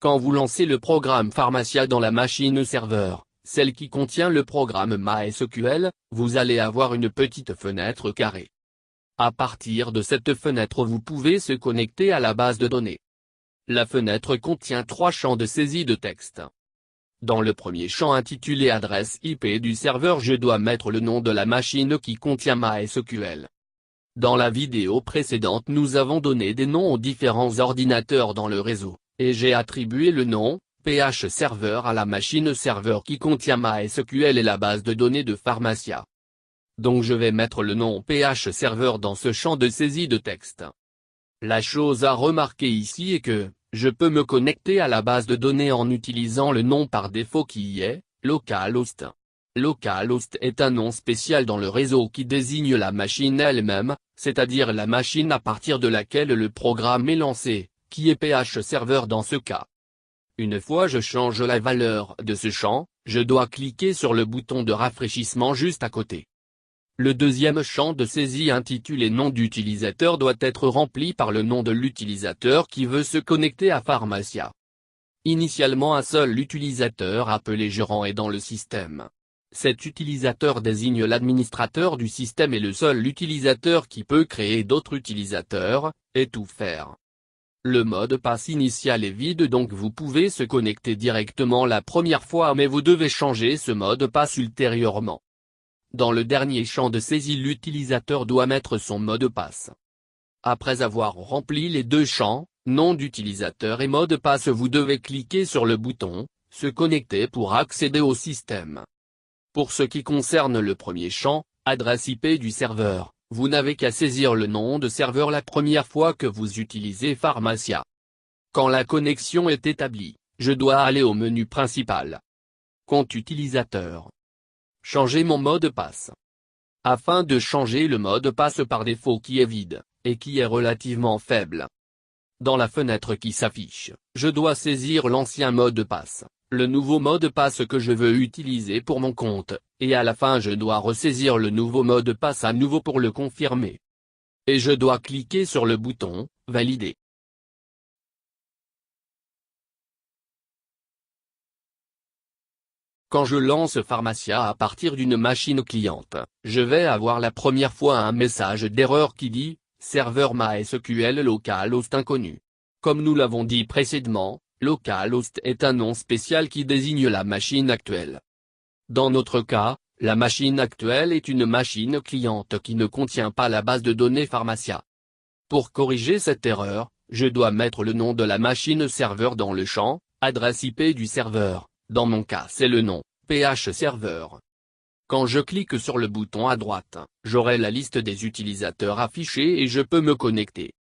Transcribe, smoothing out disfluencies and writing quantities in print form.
Quand vous lancez le programme Pharmacia dans la machine serveur, celle qui contient le programme MySQL, vous allez avoir une petite fenêtre carrée. À partir de cette fenêtre vous pouvez se connecter à la base de données. La fenêtre contient 3 champs de saisie de texte. Dans le premier champ intitulé adresse IP du serveur, je dois mettre le nom de la machine qui contient MySQL. Dans la vidéo précédente nous avons donné des noms aux différents ordinateurs dans le réseau, et j'ai attribué le nom PH-Server à la machine serveur qui contient MySQL et la base de données de Pharmacia. Donc je vais mettre le nom PH-Server dans ce champ de saisie de texte. La chose à remarquer ici est que, je peux me connecter à la base de données en utilisant le nom par défaut qui y est, localhost. Localhost est un nom spécial dans le réseau qui désigne la machine elle-même, c'est-à-dire la machine à partir de laquelle le programme est lancé, qui est PH-Server dans ce cas. Une fois je change la valeur de ce champ, je dois cliquer sur le bouton de rafraîchissement juste à côté. Le deuxième champ de saisie intitulé nom d'utilisateur doit être rempli par le nom de l'utilisateur qui veut se connecter à Pharmacia. Initialement un seul utilisateur appelé gérant est dans le système. Cet utilisateur désigne l'administrateur du système et le seul utilisateur qui peut créer d'autres utilisateurs, et tout faire. Le mot de passe initial est vide donc vous pouvez se connecter directement la première fois mais vous devez changer ce mot de passe ultérieurement. Dans le dernier champ de saisie l'utilisateur doit mettre son mot de passe. Après avoir rempli les 2 champs, nom d'utilisateur et mot de passe vous devez cliquer sur le bouton « Se connecter » pour accéder au système. Pour ce qui concerne le premier champ, adresse IP du serveur, vous n'avez qu'à saisir le nom de serveur la première fois que vous utilisez Pharmacia. Quand la connexion est établie, je dois aller au menu principal. Compte utilisateur. Changer mon mot de passe. Afin de changer le mot de passe par défaut qui est vide, et qui est relativement faible. Dans la fenêtre qui s'affiche, je dois saisir l'ancien mot de passe, le nouveau mot de passe que je veux utiliser pour mon compte, et à la fin je dois ressaisir le nouveau mot de passe à nouveau pour le confirmer. Et je dois cliquer sur le bouton « Valider ». Quand je lance Pharmacia à partir d'une machine cliente, je vais avoir la première fois un message d'erreur qui dit « Serveur MySQL localhost inconnu ». Comme nous l'avons dit précédemment, localhost est un nom spécial qui désigne la machine actuelle. Dans notre cas, la machine actuelle est une machine cliente qui ne contient pas la base de données Pharmacia. Pour corriger cette erreur, je dois mettre le nom de la machine serveur dans le champ « Adresse IP du serveur ». Dans mon cas c'est le nom, PH-Serveur. Quand je clique sur le bouton à droite, j'aurai la liste des utilisateurs affichés et je peux me connecter.